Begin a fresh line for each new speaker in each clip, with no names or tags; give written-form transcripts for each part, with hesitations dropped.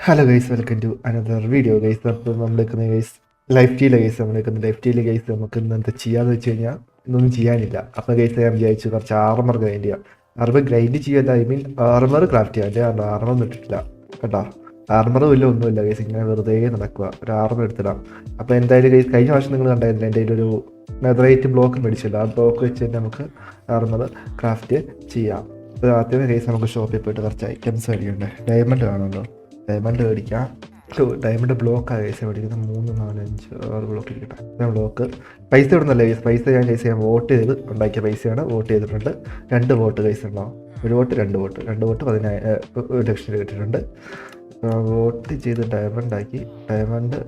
Hello guys, welcome to another video guys. അപ്പോൾ നമ്മളെക്കുന്ന guys life style guys നമ്മളെക്കുന്ന life style guys നമുക്ക് ഇന്ന് എന്താ ചെയ്യാന്ന് വെച്ച് കഴിഞ്ഞാൽ ഇന്നൊന്നും ചെയ്യാനില്ല. അപ്പോൾ ഗൈസ് ഞാൻ വിചാരിച്ചു കുറച്ച് ആർമർ ഗ്രൈൻഡ് ചെയ്യാം. ആർമർ ഗ്രൈൻഡ് ചെയ്യാൻ ഐ മീൻ ആർമർ ക്രാഫ്റ്റ് ചെയ്യാം. എൻ്റെ ആർമർ ഇട്ടിട്ടില്ല കേട്ടോ. ആർമറും ഇല്ല, ഒന്നുമില്ല ഗൈസ്. ഇങ്ങനെ വെറുതെ നടക്കുക. ഒരു ആർമർ എടുത്തിടാം. അപ്പോൾ എന്തായാലും ഗൈസ് കഴിഞ്ഞ വർഷം നിങ്ങൾ കണ്ടായിരുന്നില്ല എൻ്റെ കയ്യിലൊരു നെതറൈറ്റ് ബ്ലോക്ക് മേടിച്ചില്ല. ആ ബ്ലോക്ക് വെച്ച് തന്നെ നമുക്ക് ആർമർ ക്രാഫ്റ്റ് ചെയ്യാം. അപ്പോൾ ആദ്യമേ ഗൈസ് നമുക്ക് ഷോപ്പിൽ പോയിട്ട് കുറച്ച് ഐറ്റംസ് മേടിക്കണ്ടേ. ഡയമണ്ട് കാണുമല്ലോ, ഡയമണ്ട് മേടിക്കാം. ഡയമണ്ട് ബ്ലോക്കാണ് കേസ് മേടിക്കുന്നത്. 3, 4, 5, 6 ബ്ലോക്ക് ഇരിക്കട്ടെ. ബ്ലോക്ക് പൈസ ഇടുന്നല്ലേ കേസ്. പൈസ ഞാൻ വോട്ട് ചെയ്ത് ഉണ്ടാക്കിയ പൈസയാണ്. വോട്ട് ചെയ്തിട്ടുണ്ട്. 2 വോട്ട് കേസ് ഉണ്ടാവും. 1 വോട്ട് 2 വോട്ട് 2 വോട്ട് 1 ലക്ഷം രൂപ കിട്ടിയിട്ടുണ്ട്. വോട്ട് ചെയ്ത് ഡയമണ്ട് ആക്കി. ഡയമണ്ട്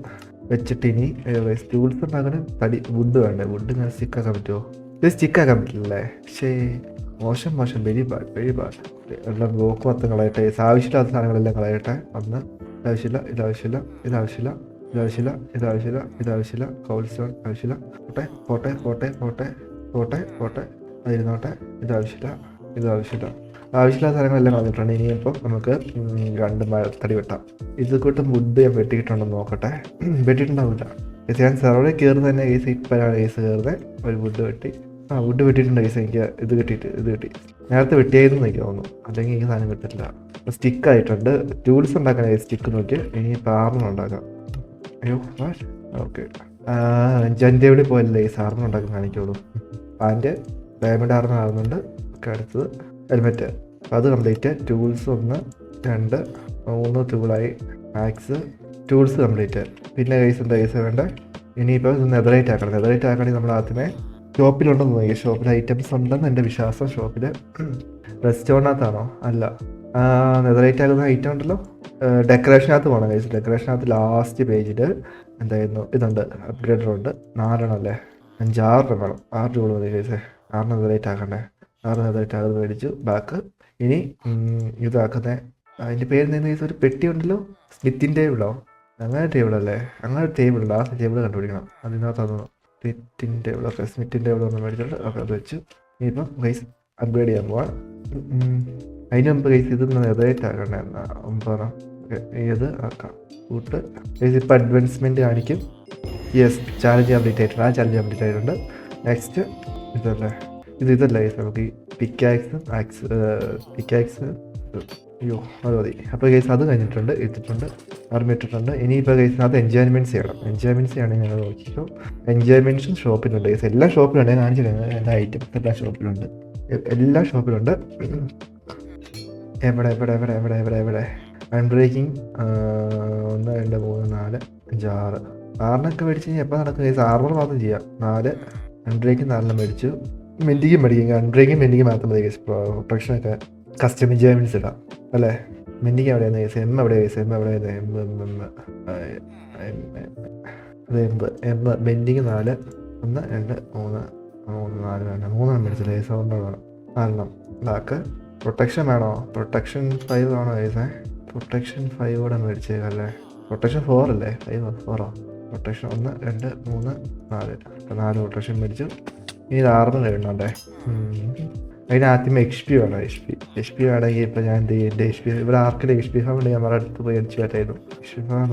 വെച്ചിട്ട് ഇനി ടൂൾസ് ഉണ്ടാക്കുന്ന വുഡ് വേണ്ടേ. വുഡ് ഇങ്ങനെ സ്റ്റിക്കാക്കാൻ പറ്റുമോ? ഇത് സ്റ്റിക്കാക്കാൻ പറ്റില്ലല്ലേ? പക്ഷേ മോശം വെരി ബാഡ്. എല്ലാം ബ്ലോക്ക് മൊത്തം കളയട്ടെ. ആവശ്യമില്ലാത്ത സാധനങ്ങളെല്ലാം കളയട്ടെ. ഒന്ന് ഇതാവശ്യമില്ല. കൗൾ സ്റ്റോൺ ആവശ്യമില്ല. പോട്ടെ അതിരുന്നോട്ടെ. ഇതാവശ്യമില്ല. ആവശ്യമില്ലാത്ത സാധനങ്ങളെല്ലാം കളഞ്ഞിട്ടുണ്ട്. ഇനിയിപ്പം നമുക്ക് 2 തടി വെട്ടാം. ഇത് കൂട്ടും വുഡ് ഞാൻ വെട്ടിയിട്ടുണ്ടെന്ന് നോക്കട്ടെ. വെട്ടിയിട്ടുണ്ടാവില്ല. ഞാൻ സെർവറിൽ കയറുന്നത് തന്നെ കേസ് ഇപ്പോഴാണ് കേസ് കയറുന്നത്. ഒരു വുഡ് വെട്ടിയിട്ടുണ്ട് കേസ്. എനിക്ക് ഇത് കിട്ടി. നേരത്തെ വെട്ടിയായിരുന്നു എനിക്ക് തോന്നുന്നു. അല്ലെങ്കിൽ എനിക്ക് സാധനം കിട്ടില്ല. സ്റ്റിക്ക് ആയിട്ടുണ്ട്. ടൂൾസ് ഉണ്ടാക്കാൻ സ്റ്റിക്ക് നോക്കി. ഇനി ആർമർ ഉണ്ടാക്കാം. അയ്യോ ഓക്കെ. എൻ്റെ എവിടെ പോയല്ലേ ഈ ആർമർ ഉണ്ടാക്കാൻ കാണിക്കുള്ളൂ. പാൻറ് ഡയമണ്ട് ആർമർ ആകുന്നുണ്ട്. ഒക്കെ അടുത്തത് ഹെൽമെറ്റ്. അപ്പോൾ അത് കംപ്ലീറ്റ്. ടൂൾസ് 1, 2, 3 ടൂളായി. Axe tools complete. പിന്നെ എന്താ വേണ്ടേ. ഇനിയിപ്പോൾ ഇത് നെതറൈറ്റ് ആക്കണമെങ്കിൽ നമ്മൾ ആദ്യമേ ഷോപ്പിലുണ്ടെന്ന് നോക്കി. ഷോപ്പിൽ ഐറ്റംസ് ഉണ്ടെന്ന് എൻ്റെ വിശ്വാസം. ഷോപ്പിൽ റെസ്റ്റോറൻറ്റിനകത്താണോ? അല്ല, നെതറൈറ്റ് ആകുന്ന ഐറ്റം ഉണ്ടല്ലോ. ഡെക്കറേഷനകത്ത് പോകണം കഴിച്ചു. ഡെക്കറേഷനകത്ത് ലാസ്റ്റ് പേജിൽ എന്തായിരുന്നു ഇതുണ്ട്. അപ്ഗ്രേഡർ ഉണ്ട്. 4 അല്ലേ 5, 6 വേണം. 6 രൂപ മതി കഴിച്ചേ. 6 നെതറൈറ്റ് ആക്കണ്ടേ. 6 നെതറൈറ്റ് ആകുന്നത് മേടിച്ചു. ബാക്ക് ഇനി ഇതാക്കുന്നത് അതിൻ്റെ പേര് കഴിച്ച ഒരു പെട്ടി ഉണ്ടല്ലോ. സ്മിത്തിൻ്റെ ടേബിളോ അങ്ങനെ ടേബിളല്ലേ. അങ്ങനെ ടേബിൾ ലാസ്റ്റ് ടേബിൾ കണ്ടുപിടിക്കണം. അതിനകത്ത് സ്മിത്തിൻ്റെ ടേബിൾ ഒന്ന് മേടിച്ചിട്ട് അത് വെച്ചു. ഇനിയിപ്പം ഗൈസ് അപ്ഗ്രേഡ് ചെയ്യാൻ പോവാം. അതിന് മുമ്പ് ഗൈസ് ഇത് നെതറൈറ്റ് ആക്കണ്ടേ. ഏത് ആക്കാം കൂട്ട് ഗൈസ്. ഇപ്പം അഡ്വാൻസ്മെൻറ്റ് കാണിക്കും. യെസ്, ചാലഞ്ച് കംപ്ലീറ്റ് ആയിട്ടുണ്ട്. ആ ചാലഞ്ച് കംപ്ലീറ്റ് ആയിട്ടുണ്ട്. നെക്സ്റ്റ് ഇതല്ലേ ഗൈസ്. നമുക്ക് ഈ പിക്കാക്സ് അയ്യോ അത് മതി. അപ്പോൾ ഗൈസ് അത് കഴിഞ്ഞിട്ടുണ്ട്. ഇട്ടിട്ടുണ്ട്. ഇനിയിപ്പോൾ ഗൈസിനകത്ത് എൻജോയ്മെൻറ്റ്സ് ചെയ്യണം. എൻജോയ്മെൻറ്റ്സ് ചെയ്യണമെങ്കിൽ ഞങ്ങൾ നോക്കിക്കോ. എൻജോയ്മെൻറ്റ്സും ഷോപ്പിലുണ്ട് ഗൈസ്. എല്ലാ ഷോപ്പിലുണ്ട്. ഞാൻ കാണിച്ചിട്ടുണ്ട്. എല്ലാ ഐറ്റംസ് എല്ലാ ഷോപ്പിലുണ്ട്. എവിടെ അൺബ്രേക്കിംഗ് 1, 2, 3, 4, 5, 6 6 മേടിച്ച് കഴിഞ്ഞാൽ എപ്പോൾ നടക്കും ഗൈസ്. ആർമർ മാത്രം ചെയ്യാം. 4 അൺബ്രേക്കിംഗ് 4 മേടിച്ചു. മെൻറ്റിങ് അൺബ്രേക്കിംഗ് മാത്രം മതി ഗൈസ്. പ്രൊട്ടക്ഷനൊക്കെ കസ്റ്റം എൻജോയ്മെൻറ്റ്സ് ഇടാം അല്ലേ. മെൻറ്റിങ് എവിടെയാണ് ഗൈസ്? മെൻറ്റിങ് 4 1, 2, 3, 4 വേണം. 3 മേടിച്ചില്ലേ ഗൈസ്. 4 വേണം. 4 ബാക്ക്. പ്രൊട്ടക്ഷൻ വേണോ? പ്രൊട്ടക്ഷൻ 5 വേണോ ഗൈസ്? പ്രൊട്ടക്ഷൻ 5 കൂടെ മേടിച്ചേക്കല്ലേ. പ്രൊട്ടക്ഷൻ 4 അല്ലേ? 4 പ്രൊട്ടക്ഷൻ 1, 2, 3, 4. 4 പ്രൊട്ടക്ഷൻ മേടിച്ചു. ഇനി ഇത് ആർമർ ഇടണോണ്ടേ. അതിനാദ്യമേ HP വേണം. HP വേണമെങ്കിൽ ഇപ്പം ഞാൻ എന്ത് ചെയ്യും? എൻ്റെ HP ഇവിടെ ആർക്കിൻ്റെ HP ഫാം ഉണ്ട്. നമ്മുടെ അടുത്ത് പോയി അടിച്ചു പറ്റായിരുന്നു. HP ഫാം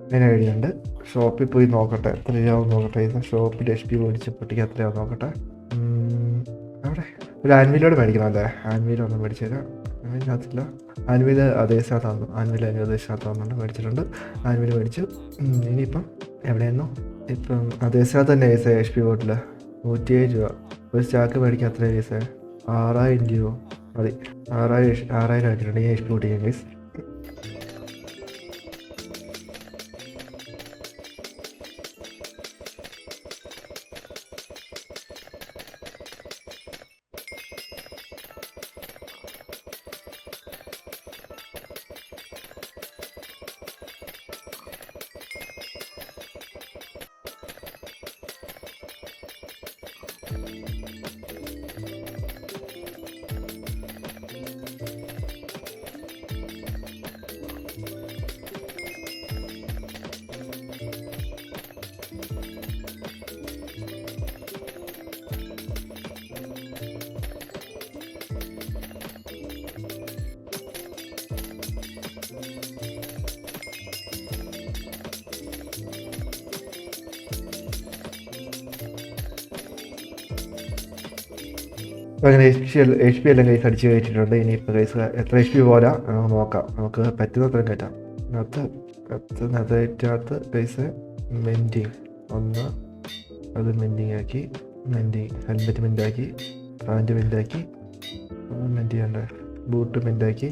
അതിന് ഐഡിയുണ്ട്. ഷോപ്പിൽ പോയി നോക്കട്ടെ എത്രയാവും നോക്കട്ടെ. ഷോപ്പിൽ HP മേടിച്ച് പൊട്ടിക്ക് എത്രയാവും നോക്കട്ടെ. അവിടെ ഒരു ആൻവിലോട് മേടിക്കണം അല്ലേ. ആൻവിലൊന്നും മേടിച്ചേരാം. ആൻവിലിനകത്തില്ല. ആൻവിൽ അതേ സ്ഥലത്താകുന്നു. അതേ സ്ഥലത്താകുന്നുണ്ട്. മേടിച്ചിട്ടുണ്ട്. ആൻവിൽ മേടിച്ചു. ഇനിയിപ്പം എവിടെയായിരുന്നു? ഇപ്പം അതേ സ്ഥലത്ത് തന്നെ HP ബോട്ടിൽ 107 രൂപ. ഒരു സ്റ്റാക്ക് മേടിക്കാൻ അത്ര കേസ് 6000 രൂപ മതി. 6000 ആക്കിയിട്ടുണ്ട്. ഈ HP ബോട്ടിക്കാൻ കേസ്. അങ്ങനെ എച്ച് പി എല്ലാം കൈസ് അടിച്ച് കയറ്റിയിട്ടുണ്ട്. ഇനിയിപ്പോൾ കൈസ് എത്ര എച്ച് പി പോരാ നോക്കാം, നമുക്ക് പറ്റുന്നത്രയും കയറ്റാം. അതിനകത്ത് കൈസ് മെൻറ്റിങ് ഒന്ന്, അത് മെൻറ്റിങ് ആക്കി, ഹെൽമെറ്റ് മെൻറ്റാക്കി, പാൻറ്റ് മെൻറ്റാക്കി, മെൻറ്റ് ചെയ്യണ്ടേ, ബൂട്ട് മെൻറ്റാക്കി.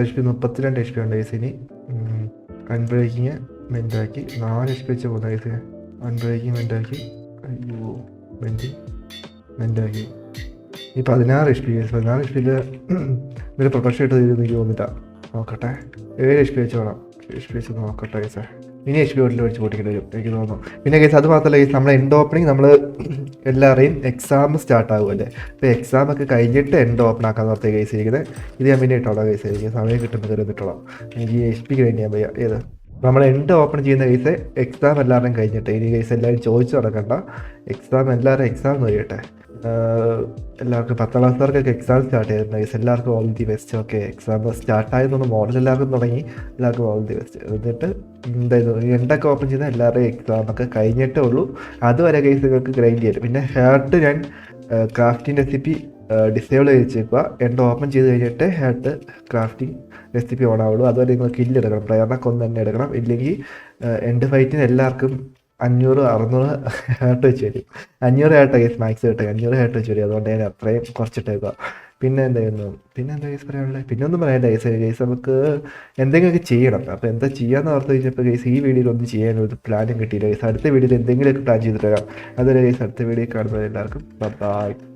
എച്ച് പി 32 എച്ച് പി ഉണ്ട് കൈസ്. ഇനി അൺബ്രേക്കിങ് മെൻറ്റാക്കി, 4 എച്ച് പി വെച്ച് പോകുന്ന കൈസ്. അൺബ്രേക്കിങ് മെൻറ്റാക്കി, അയ്യോ മെൻറ്റാക്കി. ഈ 16 എച്ച് പി 16 എച്ച് പിയിൽ ഇവർ പ്രൊട്ടക്ഷൻ ഇട്ട് തരുമെന്ന് എനിക്ക് തോന്നില്ല. നോക്കട്ടെ, 7 എച്ച് പി വെച്ച് വേണം, എച്ച് പി വെച്ച് നോക്കട്ടെ കേസ്. ഇനി എച്ച് പി വീട്ടിൽ വെച്ച് കൂട്ടിക്കേണ്ടി വരും എനിക്ക് തോന്നുന്നു. പിന്നെ കേസ് അത് മാത്രമല്ല കേസ്, നമ്മുടെ എൻഡ് ഓപ്പണിങ് നമ്മൾ എല്ലാവരെയും എക്സാം സ്റ്റാർട്ട് ആകുമല്ലേ, അപ്പോൾ എക്സാം ഒക്കെ കഴിഞ്ഞിട്ട് എൻഡ് ഓപ്പൺ ആക്കാൻ നിർത്തിയ കേസ് ഇരിക്കുന്നത്. ഇത് ഞാൻ പിന്നെ ഇട്ടോളാം കേസ്, എനിക്ക് സമയം കിട്ടുമ്പോൾ കയറിയിട്ടോളാം. എനിക്ക് എച്ച് പിക്ക് വേണ്ടി ഞാൻ വയ്യ. ഏത് നമ്മൾ എൻഡ് ഓപ്പൺ ചെയ്യുന്ന കേസ് എക്സാം എല്ലാവരും കഴിഞ്ഞിട്ട്. ഇനി കേസ് എല്ലാവരും ചോദിച്ചു നടക്കണ്ട, എല്ലാവരും എക്സാം കഴിയട്ടെ. എല്ലാവർക്കും 10ാം ക്ലാസ്സുകാർക്കൊക്കെ എക്സാം സ്റ്റാർട്ട് ചെയ്തിട്ടുണ്ട് കേസ്. എല്ലാവർക്കും all the best. Okay, exam സ്റ്റാർട്ടായതൊന്ന് മോഡൽ എല്ലാവർക്കും തുടങ്ങി, എല്ലാവർക്കും ഓൾ ദി ബെസ്റ്റ്. എന്നിട്ട് എന്തായിരുന്നു എൻഡൊക്കെ ഓപ്പൺ ചെയ്താൽ എല്ലാവരുടെയും എക്സാമൊക്കെ കഴിഞ്ഞിട്ടേ ഉള്ളൂ. അതുവരെ കേസ് നിങ്ങൾക്ക് ഗ്രൈൻഡ് ചെയ്യും. പിന്നെ ഹേർട്ട് ഞാൻ ക്രാഫ്റ്റിംഗ് റെസിപ്പി ഡിസേബിൾ ചെയ്ത് വെച്ചേക്കുക. എൻഡ് ഓപ്പൺ ചെയ്ത് കഴിഞ്ഞിട്ട് ഹേർട്ട് ക്രാഫ്റ്റിംഗ് റെസിപ്പി ഓൺ ആവുള്ളൂ. അതുവരെ നിങ്ങൾ കില്ല് എടുക്കണം, പ്രയറിനൊക്കെ ഒന്ന് തന്നെ എടുക്കണം. ഇല്ലെങ്കിൽ എൻഡ് ഫൈറ്റിന് എല്ലാവർക്കും 500-600 ഹേർട്ട് വെച്ച് വരും. 500 ഹേർട്ട് കേസ് മാക്സ് കിട്ടുക, 500 ഹേർട്ട് വെച്ച് വരും. അതുകൊണ്ട് ഞാൻ അത്രയും കുറച്ചിട്ടേക്കുക. പിന്നെ എന്താ കേസ് പറയാനുള്ളത്? പിന്നെ ഒന്നും പറയണ്ട കേസ്, നമുക്ക് എന്തെങ്കിലുമൊക്കെ ചെയ്യണം. അപ്പോൾ എന്താ ചെയ്യാമെന്ന് ഓർത്ത് കഴിഞ്ഞപ്പോൾ കേസ് ഈ വീഡിയോയിൽ ഒന്നും ചെയ്യാനൊരു പ്ലാനും കിട്ടിയില്ല കേസ്. അടുത്ത വീഡിയോയിൽ എന്തെങ്കിലുമൊക്കെ പ്ലാൻ ചെയ്തിട്ട് വരാം. അതുവരെ കേസ് അടുത്ത വീഡിയോ കാണുന്നത് എല്ലാവർക്കും ബൈ.